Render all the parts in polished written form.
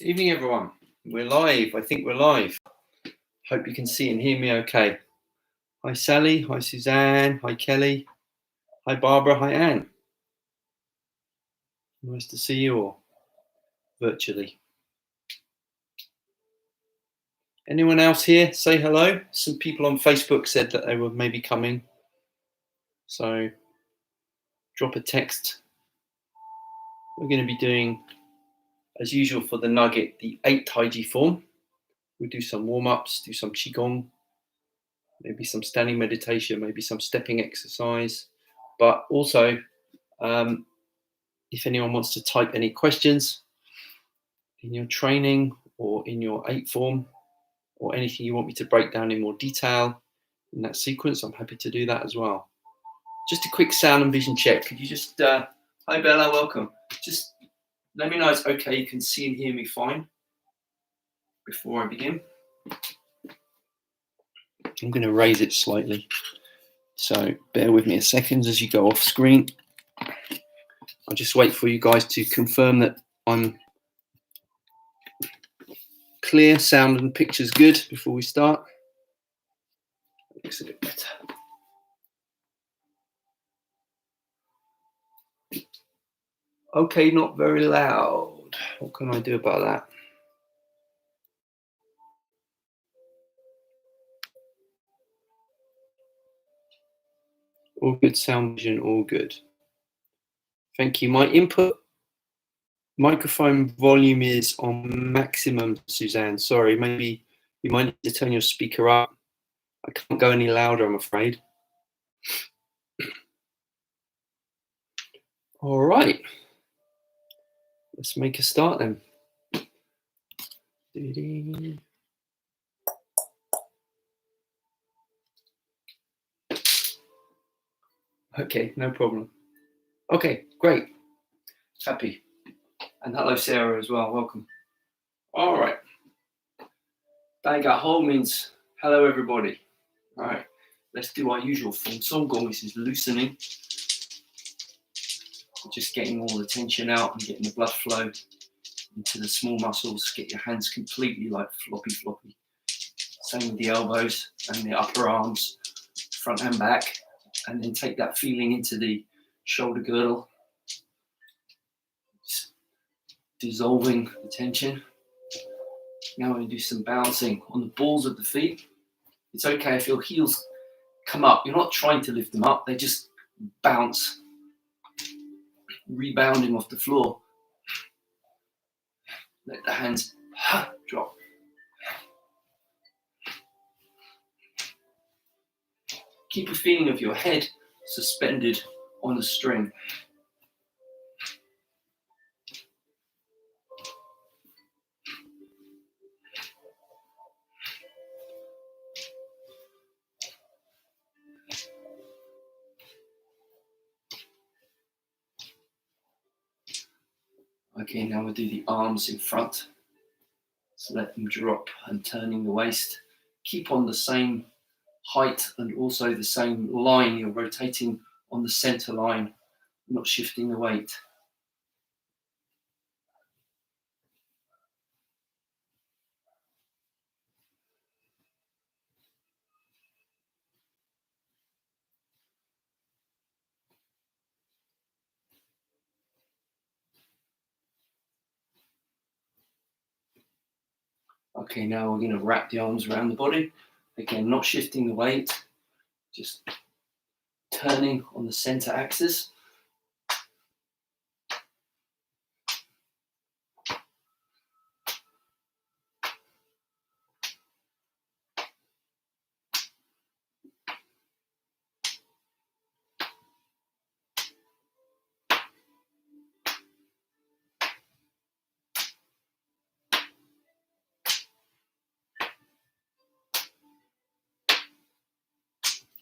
Evening, everyone. We're live. I think we're live. Hope you can see and hear me okay. Hi, Sally. Hi, Suzanne. Hi, Kelly. Hi, Barbara. Hi, Anne. Nice to see you all virtually. Anyone else here? Say hello. Some people on Facebook said that they were maybe coming. So drop a text. We're going to be doing, as usual for the nugget, the 8 Tai Chi form. We'll do some warm-ups, do some Qigong, maybe some standing meditation, maybe some stepping exercise. But also, if anyone wants to type any questions in your training or in your 8 form, or anything you want me to break down in more detail in that sequence, I'm happy to do that as well. Just a quick sound and vision check. Could you just, hi Bella, welcome. Just let me know it's okay, you can see and hear me fine before I begin. I'm going to raise it slightly, so bear with me a second as you go off screen. I'll just wait for you guys to confirm that I'm clear, sound and picture's good before we start. Looks a bit better. Okay, not very loud. What can I do about that? All good, sound, vision, all good. Thank you. My input microphone volume is on maximum, Suzanne. Sorry, maybe you might need to turn your speaker up. I can't go any louder, I'm afraid. All right. Let's make a start then. Okay, no problem. Okay, great. Happy. And hello, Sarah, as well. Welcome. All right. 𝐿𝐴𝐥𝐸𝐴 means hello, everybody. All right. Let's do our usual form. Saogong, this is loosening. Just getting all the tension out and getting the blood flow into the small muscles. Get your hands completely like floppy. Same with the elbows and the upper arms, front and back. And then take that feeling into the shoulder girdle. Just dissolving the tension. Now we're going to do some bouncing on the balls of the feet. It's okay if your heels come up. You're not trying to lift them up. They just bounce, rebounding off the floor. Let the hands drop. Keep a feeling of your head suspended on a string. Okay, now we'll do the arms in front. So let them drop and turning the waist. Keep on the same height and also the same line. You're rotating on the center line, not shifting the weight. Okay, now we're going to wrap the arms around the body. Again, not shifting the weight, just turning on the center axis.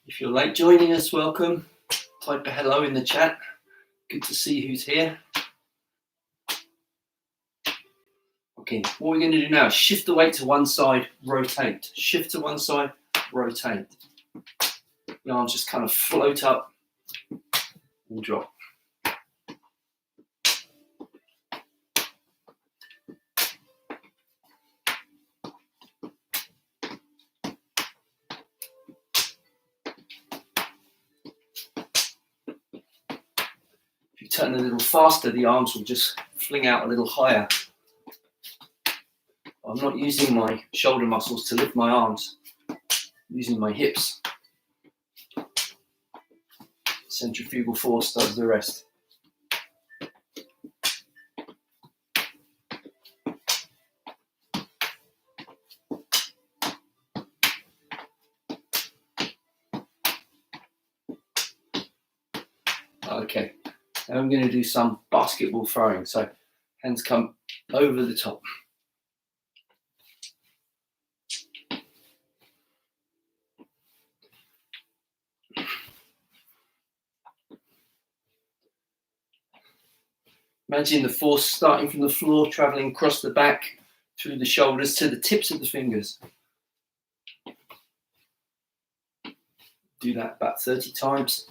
If you're late joining us, welcome. Type a hello in the chat. Good to see who's here. Okay, what we're going to do now is shift the weight to one side, rotate. Shift to one side, rotate. The arms just kind of float up and drop. turn a little faster, the arms will just fling out a little higher. I'm not using my shoulder muscles to lift my arms, I'm using my hips. Centrifugal force does the rest. Okay, now I'm going to do some basketball throwing. So hands come over the top. Imagine the force starting from the floor, traveling across the back, through the shoulders to the tips of the fingers. Do that about 30 times.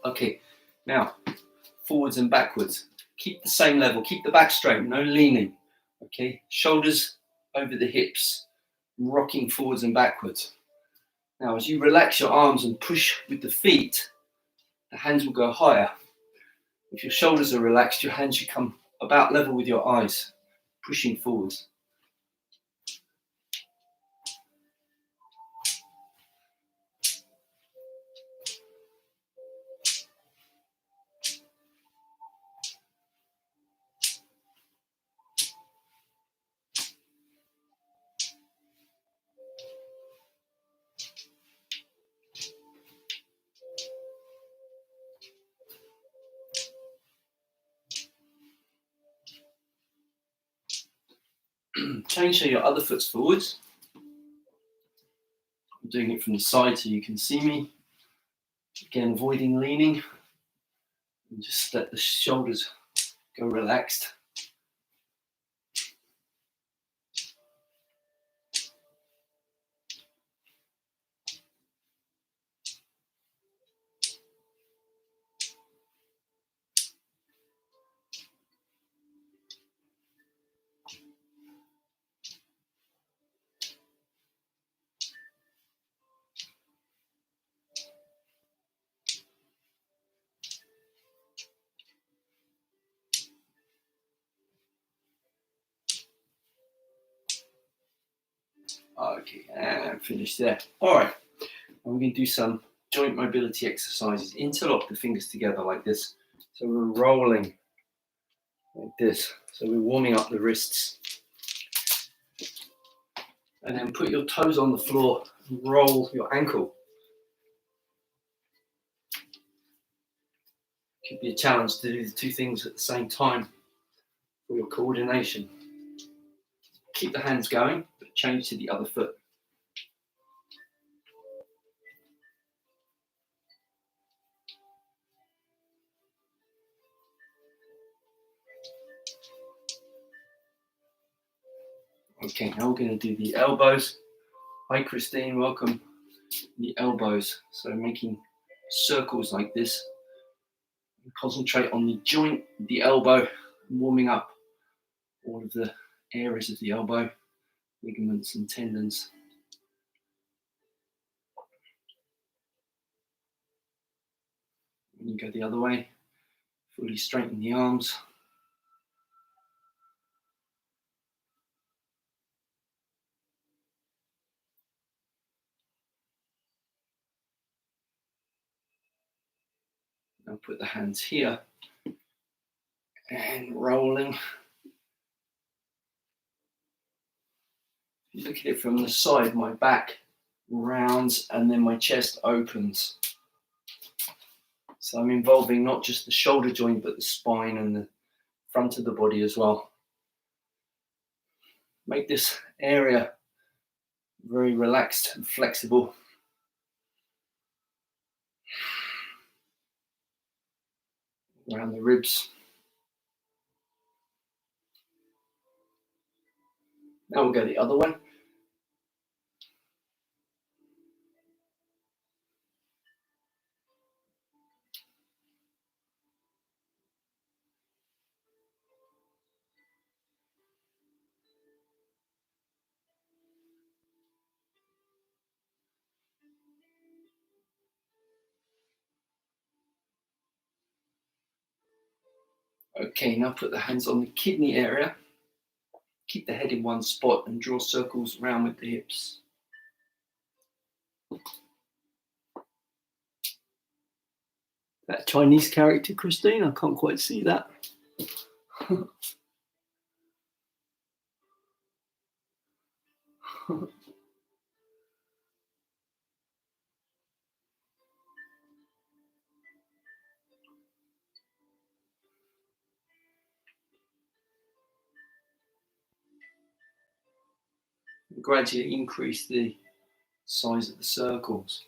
Okay, now forwards and backwards. Keep the same level, keep the back straight, no leaning. Okay, shoulders over the hips, rocking forwards and backwards. Now, as you relax your arms and push with the feet, the hands will go higher. If your shoulders are relaxed, your hands should come about level with your eyes, pushing forwards. Change so your other foot's forwards. I'm doing it from the side so you can see me. Again, avoiding leaning. And just let the shoulders go relaxed. Okay, and finish there. All right, I'm going to do some joint mobility exercises. Interlock the fingers together like this. So we're rolling like this. So we're warming up the wrists. And then put your toes on the floor and roll your ankle. Could be a challenge to do the two things at the same time for your coordination. Keep the hands going, but change to the other foot. Okay, now we're going to do the elbows. Hi Christine, welcome. The elbows, so making circles like this. Concentrate on the joint, the elbow, warming up all of the areas of the elbow, ligaments and tendons. When you go the other way, fully straighten the arms. Now put the hands here and rolling. If you look at it from the side, my back rounds and then my chest opens. So I'm involving not just the shoulder joint, but the spine and the front of the body as well. Make this area very relaxed and flexible. around the ribs. Now we'll go the other way. Okay, now put the hands on the kidney area. Keep the head in one spot and draw circles around with the hips. That Chinese character, Christine, I can't quite see that. Gradually increase the size of the circles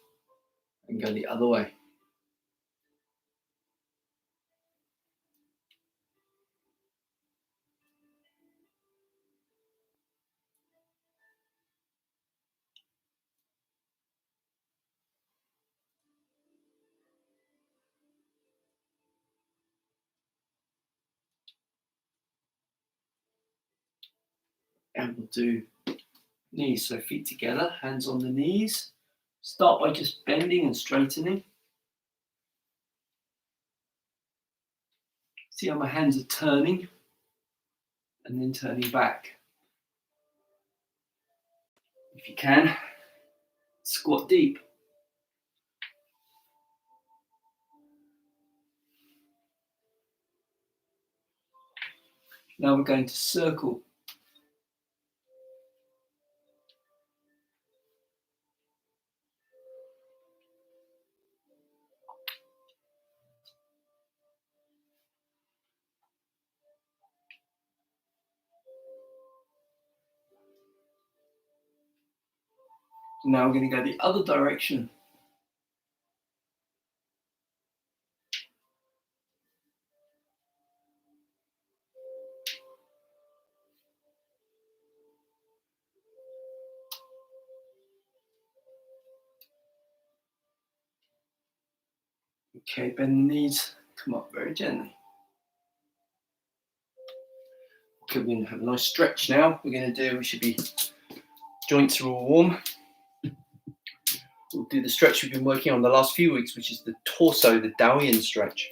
and go the other way. And we'll do knees, so feet together, hands on the knees. Start by just bending and straightening. See how my hands are turning and then turning back. If you can, squat deep. Now we're going to circle. Now we're going to go the other direction. Okay, bend the knees, come up very gently. Okay, we're going to have a nice stretch now. We should be, joints are all warm. We'll do the stretch we've been working on the last few weeks, which is the torso, the Daoyin stretch.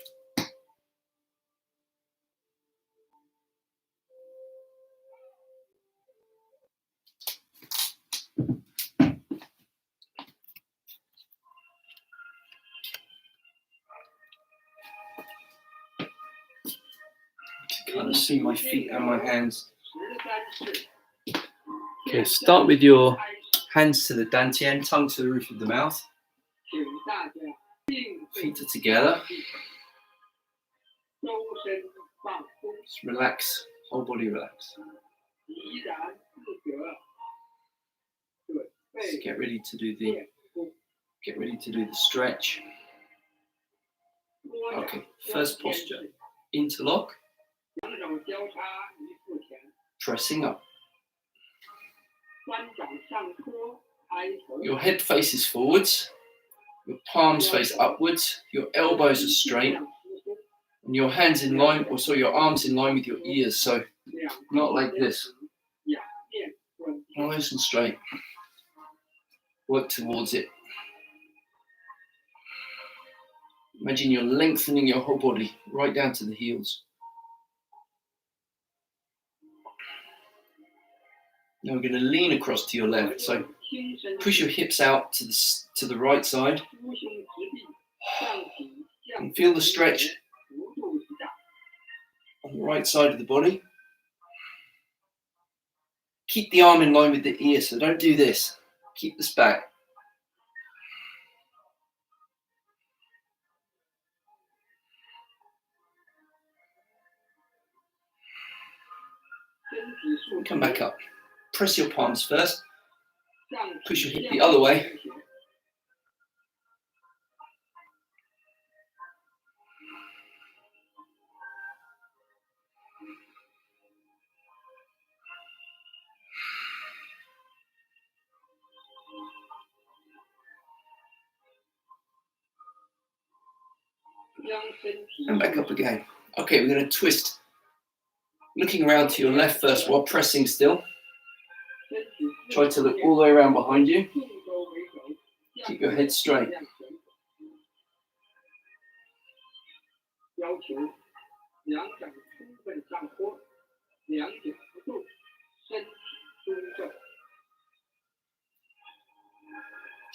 Kind of see my feet and my hands. Okay, start with your hands to the dantian, tongue to the roof of the mouth. Feet are together. Just relax, whole body relax. So get ready to do the stretch. Okay, first posture, interlock. Pressing up. Your head faces forwards, your palms face upwards, your elbows are straight, and your hands in line, or so your arms in line with your ears, so not like this. Nice and straight. Work towards it. Imagine you're lengthening your whole body right down to the heels. Now we're going to lean across to your left. So push your hips out to the right side. And feel the stretch on the right side of the body. Keep the arm in line with the ear, so don't do this. Keep this back. Come back up. Press your palms first. Push your hip the other way. And back up again. Okay, we're going to twist. Looking around to your left first while pressing still. Try to look all the way around behind you. Keep your head straight.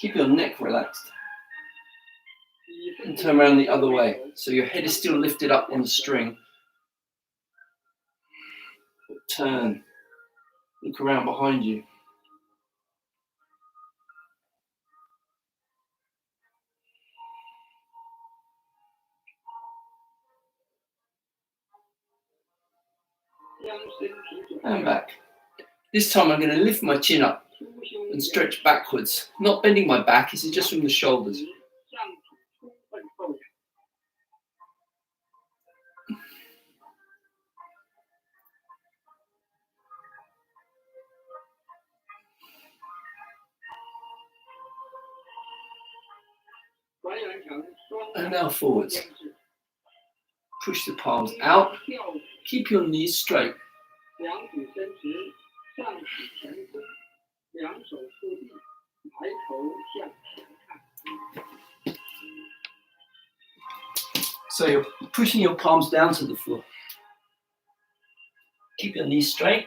Keep your neck relaxed. And turn around the other way. So your head is still lifted up on the string. Turn. Look around behind you. And back. This time I'm going to lift my chin up and stretch backwards. Not bending my back, this is just from the shoulders. And now forwards. Push the palms out. Keep your knees straight. So you're pushing your palms down to the floor. Keep your knees straight.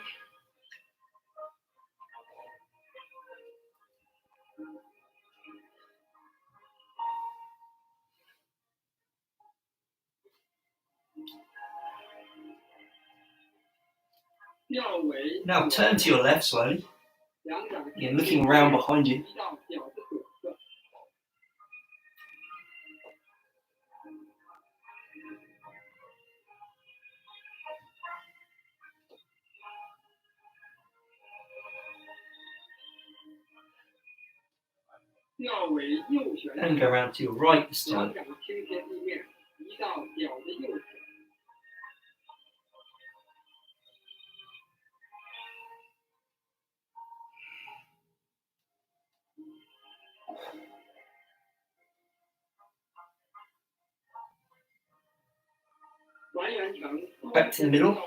Now turn to your left slowly. Again, looking around behind you. And go around to your right this time. Back to the middle.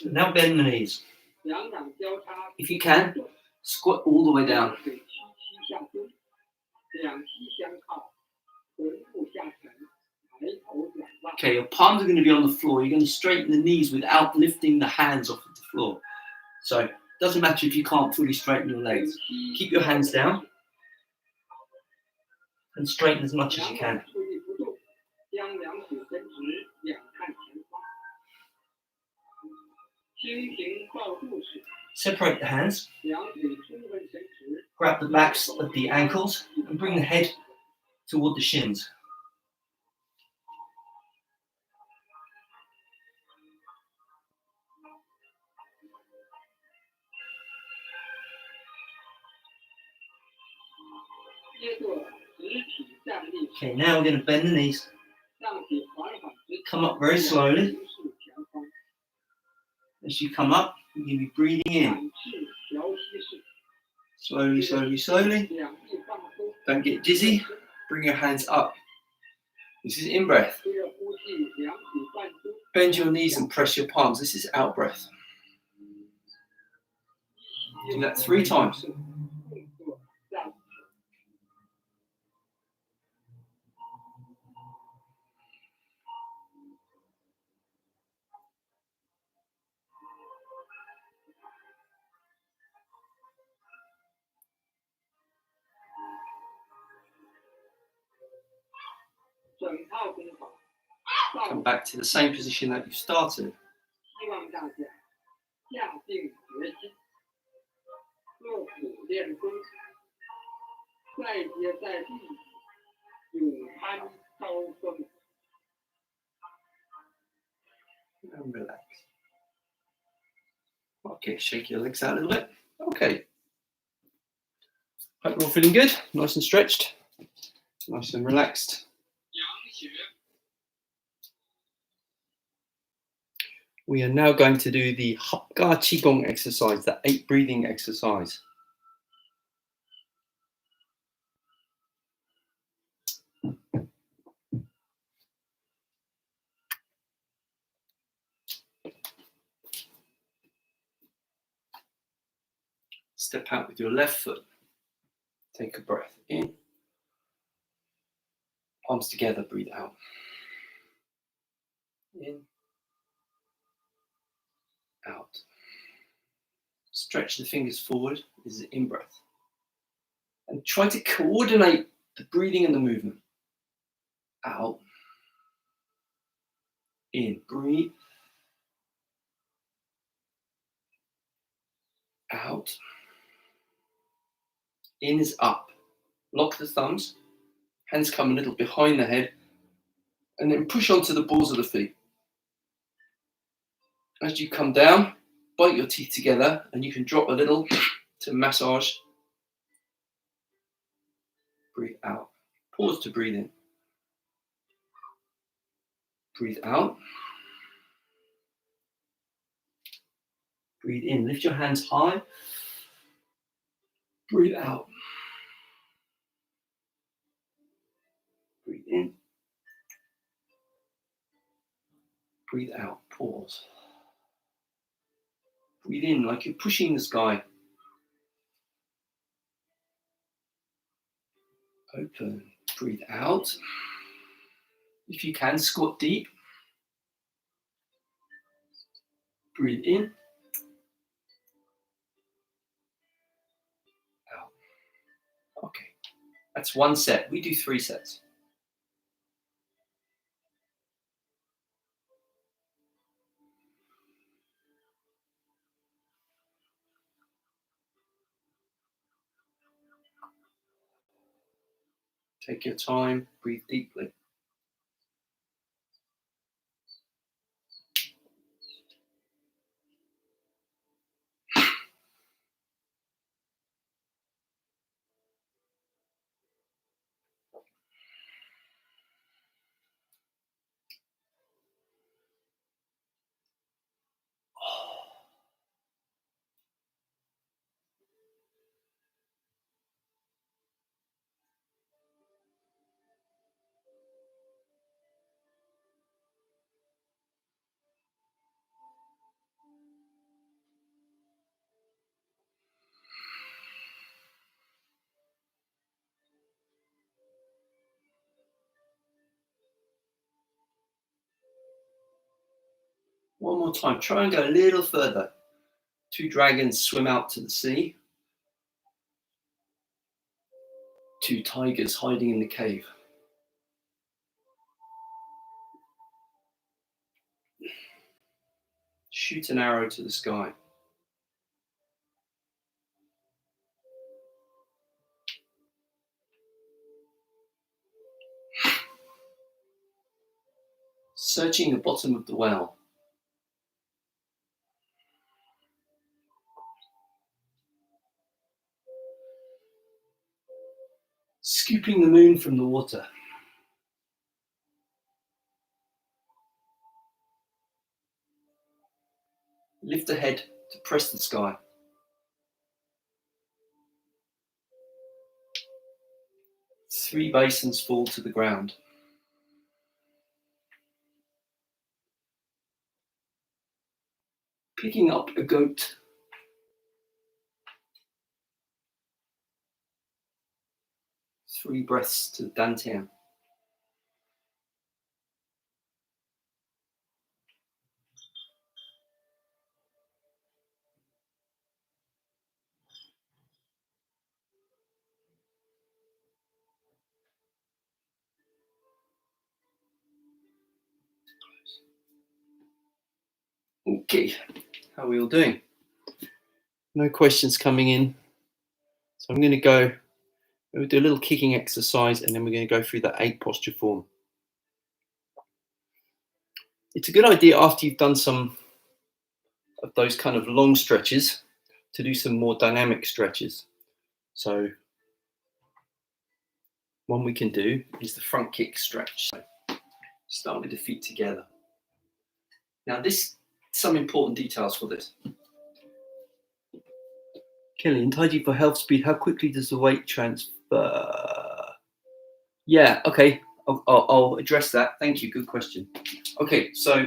Now bend the knees. If you can, squat all the way down. Okay, your palms are going to be on the floor. You're going to straighten the knees without lifting the hands off of the floor. So it doesn't matter if you can't fully straighten your legs. Keep your hands down and straighten as much as you can. Separate the hands. Grab the backs of the ankles and bring the head toward the shins. Okay, now we're going to bend the knees. Come up very slowly. As you come up, you're going to be breathing in. Slowly, slowly, slowly. Don't get dizzy. Bring your hands up. This is in breath. Bend your knees and press your palms. This is out breath. Do that 3 times. Come back to the same position that you started. And relax. Okay, shake your legs out a little bit. Okay. Hope you're all feeling good, nice and stretched, nice and relaxed. We are now going to do the 𝐏𝐻𝐺 Qigong exercise, the 8 breathing exercise. Step out with your left foot. Take a breath in. Palms together, breathe out. In. Out. Stretch the fingers forward. This is an in-breath. And try to coordinate the breathing and the movement. Out. In. Breathe. Out. In is up. Lock the thumbs. Hands come a little behind the head. And then push onto the balls of the feet. As you come down, bite your teeth together and you can drop a little to massage. Breathe out. Pause to breathe in. Breathe out. Breathe in. Lift your hands high. Breathe out. Breathe in. Breathe out. Pause. Breathe in like you're pushing the sky. Open. Breathe out. If you can, squat deep. Breathe in. Out. Okay. That's one set. We do 3 sets. Take your time. Breathe deeply. One more time. Try and go a little further. 2 dragons swim out to the sea. 2 tigers hiding in the cave. Shoot an arrow to the sky. Searching the bottom of the well. Scooping the moon from the water. Lift the head to press the sky. Three basins fall to the ground. Picking up a goat. Three breaths to the dantian. Okay, how are we all doing? No questions coming in. So I'm going to go, we'll do a little kicking exercise and then we're going to go through the 8 posture form. It's a good idea after you've done some of those kind of long stretches to do some more dynamic stretches. So one we can do is the front kick stretch. So start with the feet together. Now some important details for this. Kelly, in Tai Chi for health speed, how quickly does the weight transfer? Yeah, okay. I'll address that. Thank you. Good question. Okay, so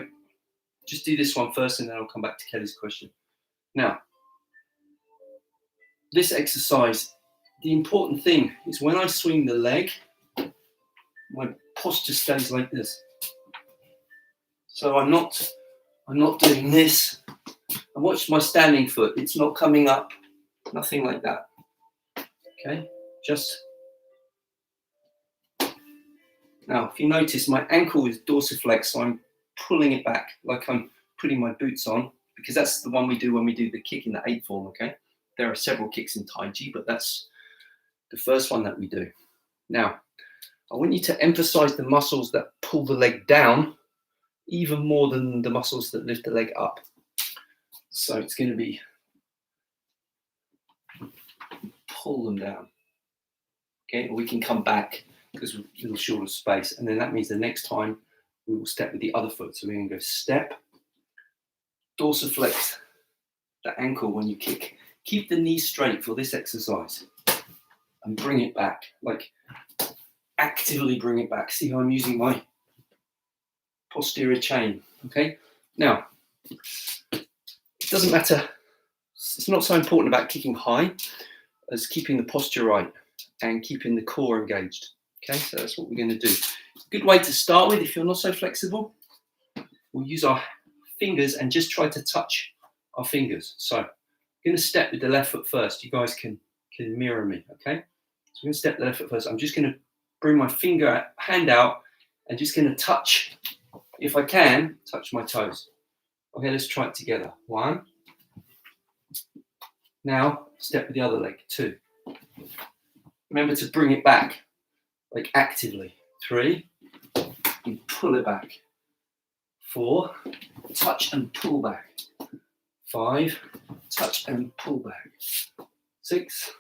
just do this one first and then I'll come back to Kelly's question. Now, this exercise, the important thing is when I swing the leg, my posture stays like this. So I'm not doing this. And watch my standing foot. It's not coming up. Nothing like that. Okay, just now. If you notice, my ankle is dorsiflex, so I'm pulling it back like I'm putting my boots on, because that's the one we do when we do the kick in the 8 form. Okay, there are several kicks in Tai Chi, but that's the first one that we do. Now, I want you to emphasize the muscles that pull the leg down even more than the muscles that lift the leg up. So it's going to be pull them down. Okay, or we can come back because we're a little short of space. And then that means the next time we will step with the other foot. So we're going to go step, dorsiflex the ankle when you kick. Keep the knee straight for this exercise and bring it back, like actively bring it back. See how I'm using my posterior chain, okay? Now, it doesn't matter. It's not so important about kicking high as keeping the posture right and keeping the core engaged. Okay, so that's what we're going to do. A good way to start with, if you're not so flexible, we'll use our fingers and just try to touch our fingers. So I'm going to step with the left foot first. You guys can mirror me, okay? So I'm going to step the left foot first. I'm just going to bring my hand out and just going to touch, if I can, touch my toes. Okay, let's try it together. 1. Now, step with the other leg. 2. Remember to bring it back, like actively. 3, and pull it back. 4, touch and pull back. 5, touch and pull back. 6.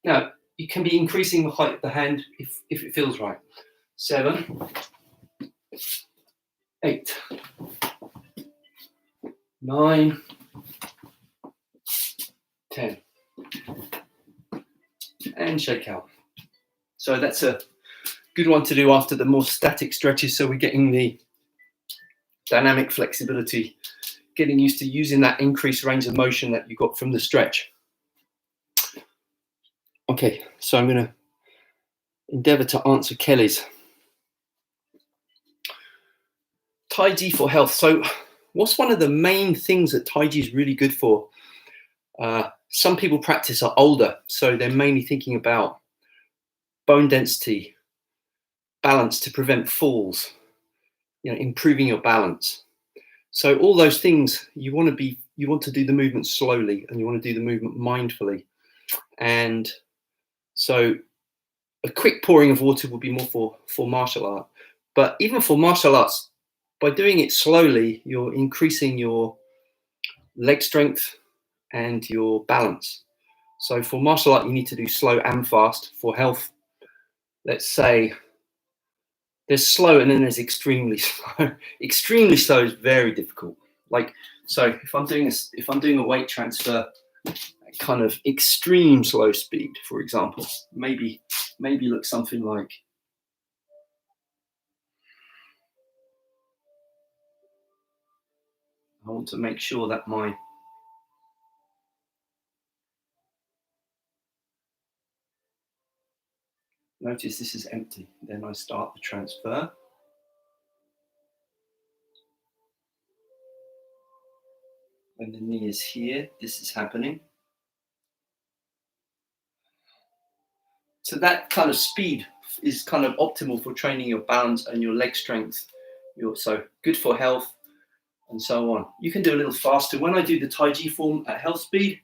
Now, you can be increasing the height of the hand if it feels right. 7, 8, 9, 10. And shake out. So that's a good one to do after the more static stretches, so we're getting the dynamic flexibility, getting used to using that increased range of motion that you got from the stretch. Okay, so I'm going to endeavor to answer Kelly's. Tai Chi for health. So what's one of the main things that Tai Chi is really good for? Some people practice are older, so they're mainly thinking about bone density, balance to prevent falls, improving your balance. So all those things, you want to do the movement slowly and you want to do the movement mindfully. And so a quick pouring of water will be more for martial art. But even for martial arts, by doing it slowly, you're increasing your leg strength and your balance. So for martial art, you need to do slow and fast. For health, let's say there's slow and then there's extremely slow. Extremely slow is very difficult. Like, so if I'm doing a weight transfer, kind of extreme slow speed, for example, maybe look something like, I want to make sure that notice this is empty. Then I start the transfer. When the knee is here, this is happening. So that kind of speed is kind of optimal for training your balance and your leg strength. So good for health and so on. You can do a little faster. When I do the Tai Chi form at health speed,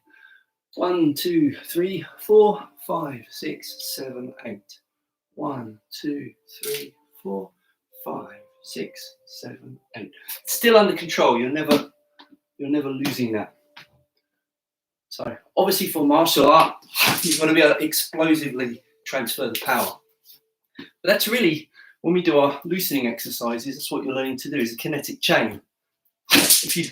1, 2, 3, 4, 5, 6, 7, 8. 1, 2, 3, 4, 5, 6, 7, 8. Still under control. You're never losing that. So obviously for martial art, you've got to be able to explosively transfer the power. But that's really, when we do our loosening exercises, that's what you're learning to do, is a kinetic chain. If you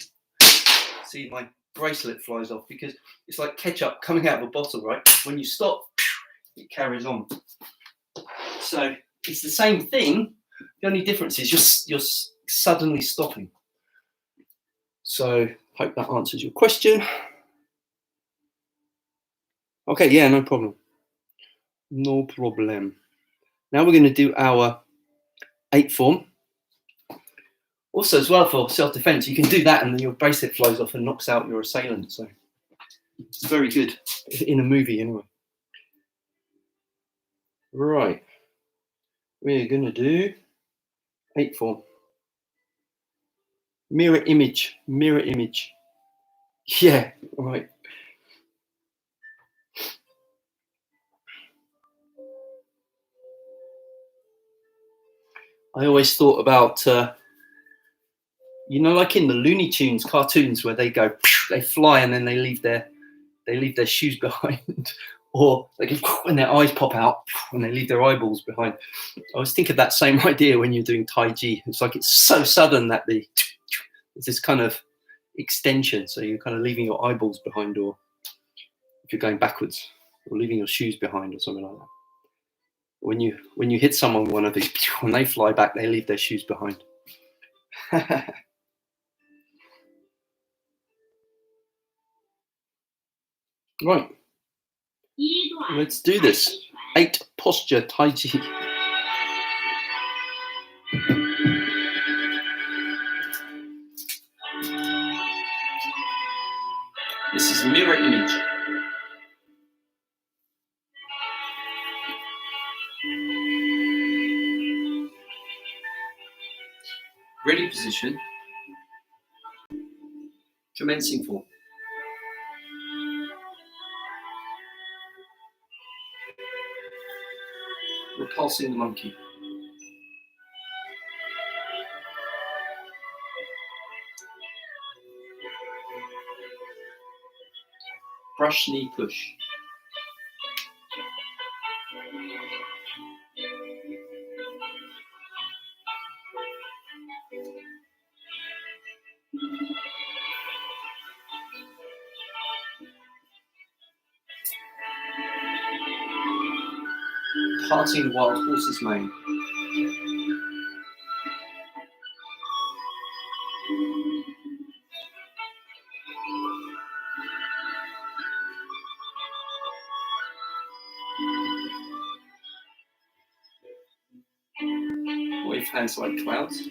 see, my bracelet flies off because it's like ketchup coming out of a bottle, right? When you stop, it carries on. So it's the same thing. The only difference is you're suddenly stopping. So hope that answers your question. Okay, yeah, no problem. No problem. Now we're going to do our 8 form. Also, as well, for self-defense, you can do that and then your bracelet flies off and knocks out your assailant. So it's very good in a movie anyway. Right. We're going to do 8 form. Mirror image. Mirror image. Yeah, right. I always thought about, you know, like in the Looney Tunes cartoons where they go, they fly and then they leave their shoes behind, or they go and their eyes pop out and they leave their eyeballs behind. I was thinking that same idea when you're doing Tai Chi. It's like it's so sudden that there's this kind of extension, so you're kind of leaving your eyeballs behind, or if you're going backwards, or leaving your shoes behind, or something like that. When you hit someone with one of these, when they fly back, they leave their shoes behind. Right, let's do this. 8 posture Tai Chi. This is mirror image. Ready position. Commencing form. Repulsing the monkey. Brush knee push. Parting the wild horse's mane. Wave hands like clouds.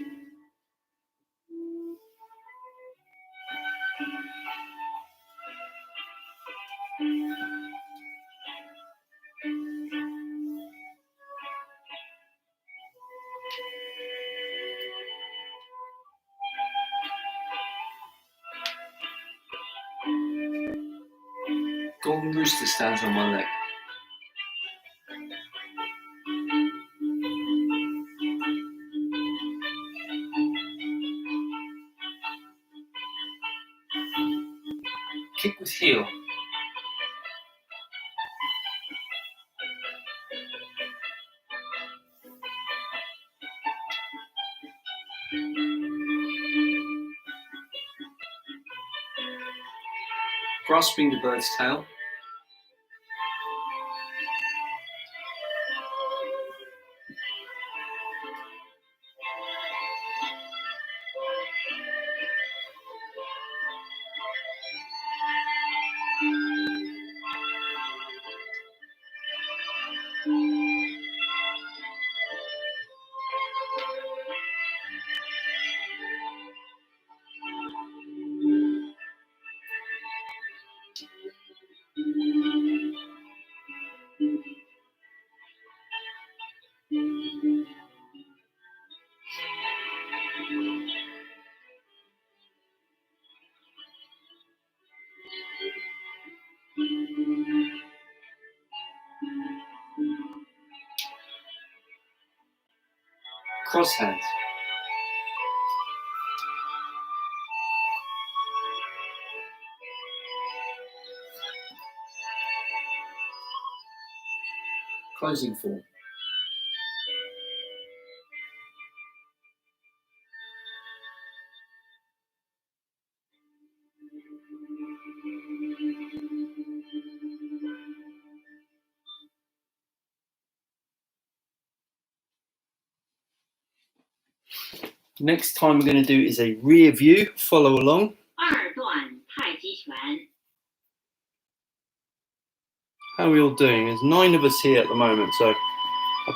Golden rooster stands on one leg. Kick with heel. Grasping the bird's tail. Cross hands. Closing form. Next time we're going to do is a rear view. Follow along. 二段太极拳。 How are we all doing? There's 9 of us here at the moment, so I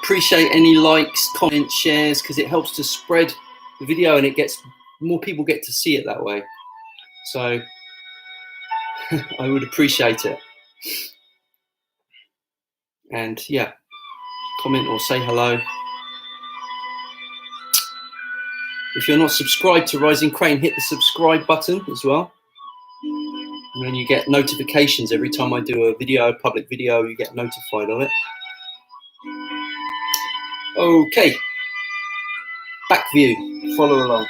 appreciate any likes, comments, shares, because it helps to spread the video and it gets more people get to see it that way. So I would appreciate it. And yeah, comment or say hello. If you're not subscribed to Rising Crane, hit the subscribe button as well. And then you get notifications every time I do a video, public video, you get notified of it. Okay, back view, follow along.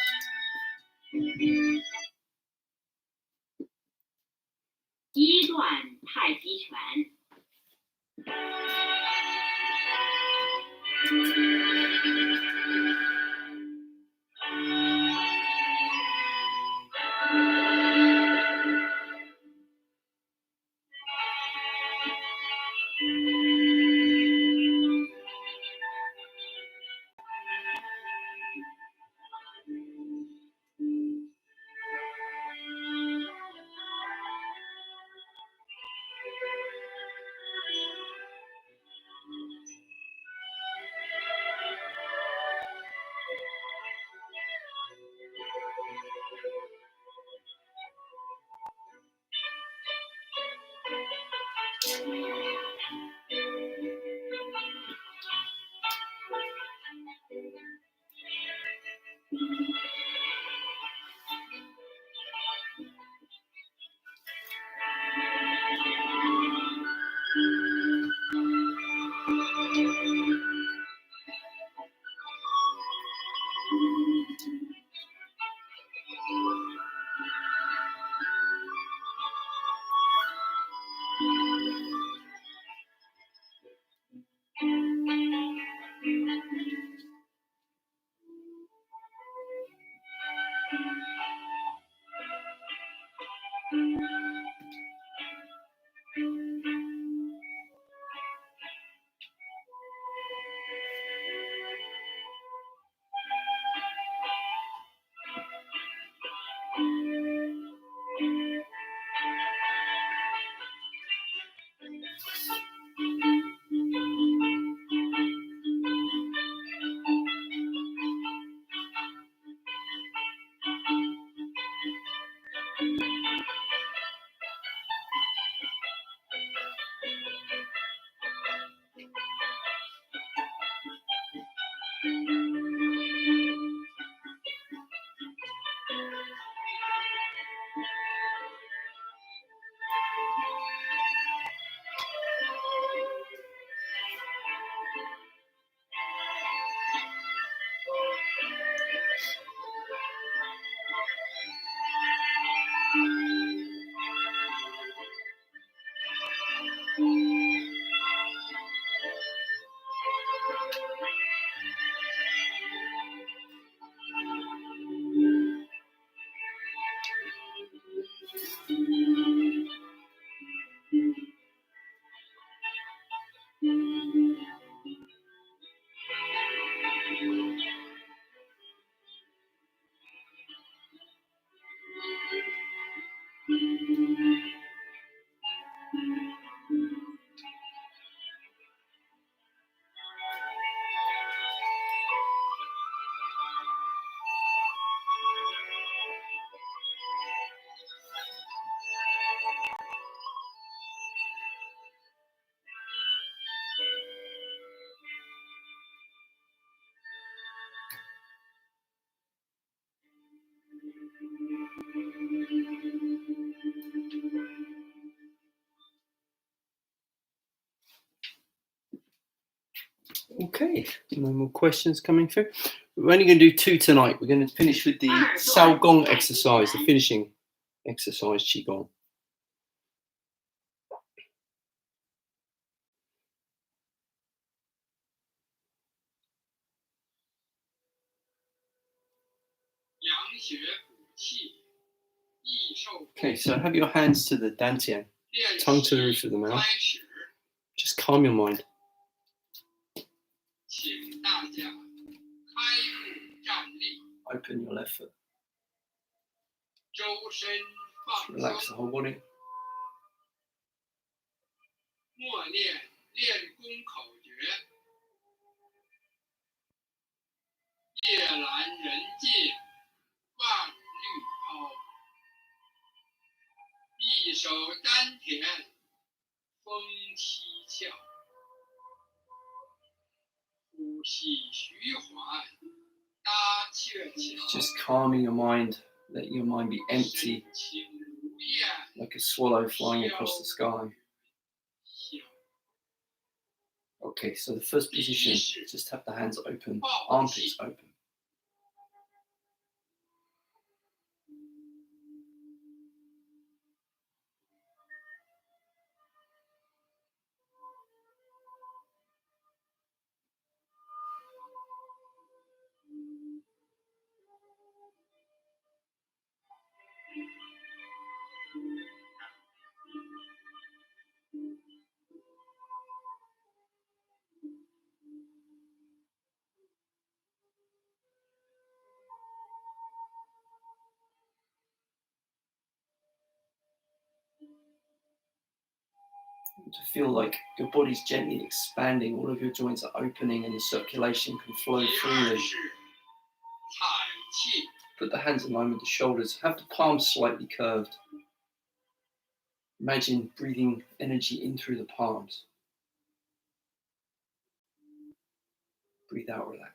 一段太极拳。 Okay, no more questions coming through. We're only going to do 2 tonight. We're going to finish with the Saogong exercise, the finishing exercise, Qigong. Okay, so have your hands to the dantian, tongue to the roof of the mouth. Just calm your mind. open your left foot. 周身 Just 放 relax 松， the whole body. 默念练功口诀：夜阑人静，万虑抛。一手丹田，风七窍。呼吸徐缓，搭鹊桥。 Just calming your mind, letting your mind be empty, 神情如燕， like a swallow flying across the sky. 飘。 Okay, so the first position, just have the hands open, armpits open. To feel like your body's gently expanding, all of your joints are opening and the circulation can flow 第二 freely. 是踩气， Put the hands in line with the shoulders, have the palms slightly curved. Imagine breathing energy in through the palms. Breathe out, relax.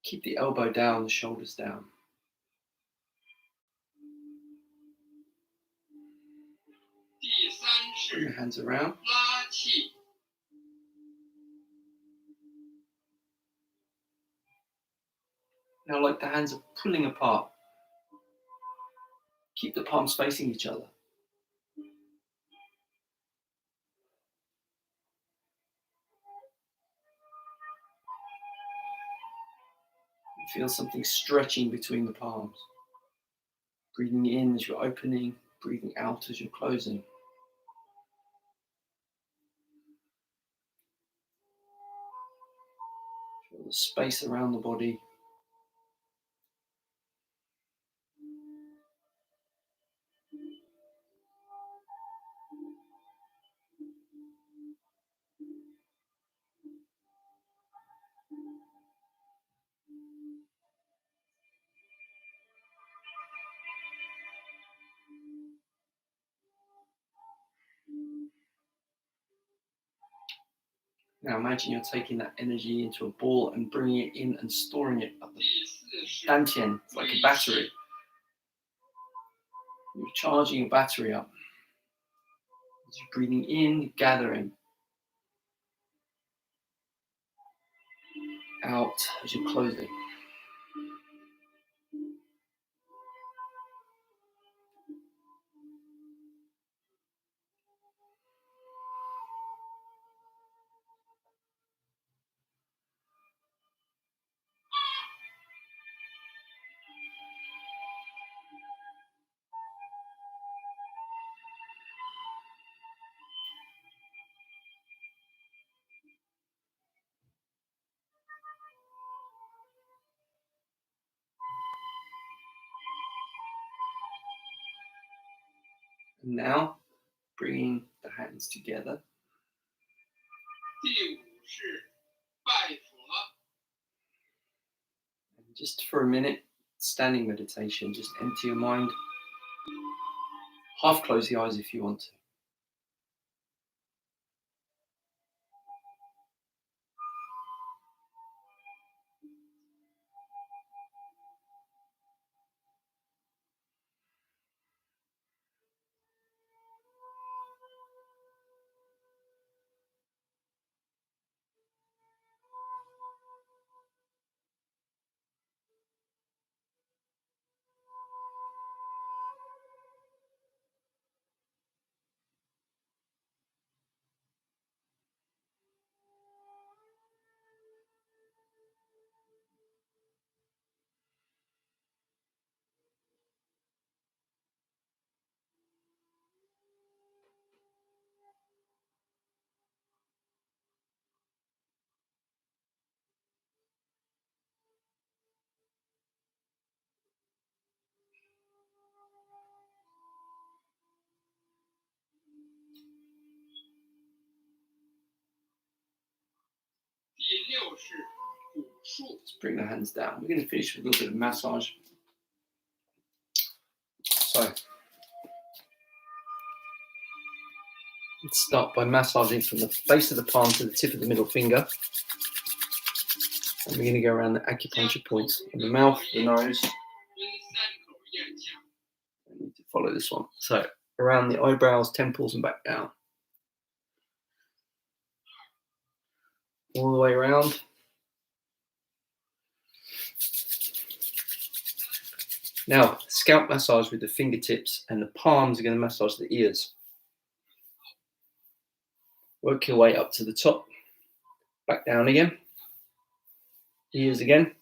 Keep the elbow down, the shoulders down. 第三 Bring the 是 hands around. 拉气， Now, like the hands are pulling apart, keep the palms facing each other. Feel something stretching between the palms. Breathing in as you're opening, breathing out as you're closing. Feel the space around the body. Now imagine you're taking that energy into a ball and bringing it in and storing it at the 第四是 dantian. It's like a battery. You're charging your battery up. As you're breathing in, gathering. Out as you're closing. And now, bringing the hands together. 第五是拜佛， And just for a minute, standing meditation, just empty your mind. Half close the eyes if you want to. 六是古树， Let's bring the hands down. We're going to finish with a little bit of massage. So, let's start by massaging from the base of the palm to the tip of the middle finger. And we're going to go around the acupuncture points in the mouth, the nose. 分三口咽下， I need to follow this one. So, around the eyebrows, temples, and back down. All the way around. Now, scalp massage with the fingertips, and the palms are going to massage the ears. Work your way up to the top, back down again. Ears again.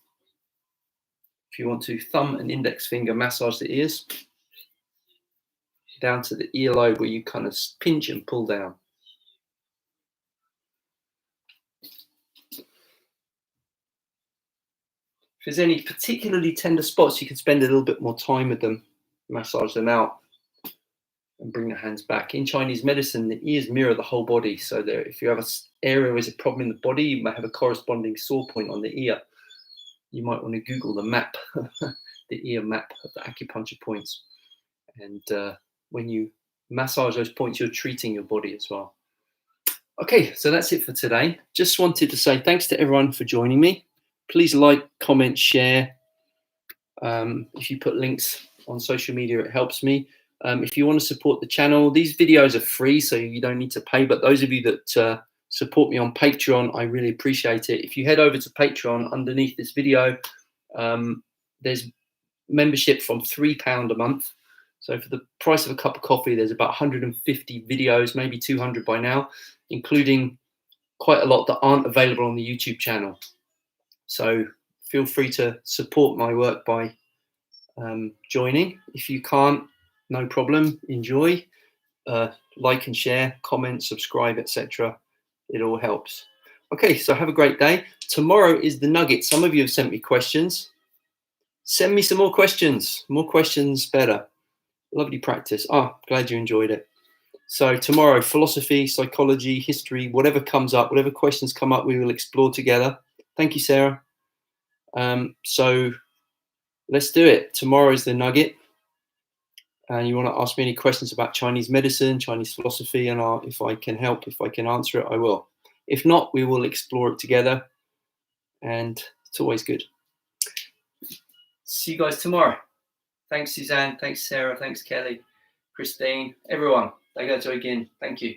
If you want to, thumb and index finger massage the ears. Down to the earlobe where you kind of pinch and pull down. If there's any particularly tender spots, you can spend a little bit more time with them, massage them out, and bring the hands back. In Chinese medicine, the ears mirror the whole body. So there, if you have an area where there's a problem in the body, you might have a corresponding sore point on the ear. You might want to Google the map, the ear map of the acupuncture points. And when you massage those points, you're treating your body as well. Okay, so that's it for today. Just wanted to say thanks to everyone for joining me. Please like, comment, share. If you put links on social media, it helps me. If you want to support the channel, these videos are free, so you don't need to pay. But those of you that support me on Patreon, I really appreciate it. If you head over to Patreon underneath this video, there's membership from £3 a month. So for the price of a cup of coffee, there's about 150 videos, maybe 200 by now, including quite a lot that aren't available on the YouTube channel. So feel free to support my work by joining. If you can't, no problem. Enjoy. Like and share, comment, subscribe, etc. It all helps. Okay, so have a great day. Tomorrow is the nugget. Some of you have sent me questions. Send me some more questions. More questions, better. Lovely practice. Glad you enjoyed it. So tomorrow, philosophy, psychology, history, whatever comes up, whatever questions come up, we will explore together. Thank you, Sarah. So let's do it. Tomorrow is the nugget. And you want to ask me any questions about Chinese medicine, Chinese philosophy, and if I can help, if I can answer it, I will. If not, we will explore it together. And it's always good. See you guys tomorrow. Thanks, Suzanne. Thanks, Sarah. Thanks, Kelly, Christine, everyone. 𝐂𝐴𝐧𝐼 again. Thank you.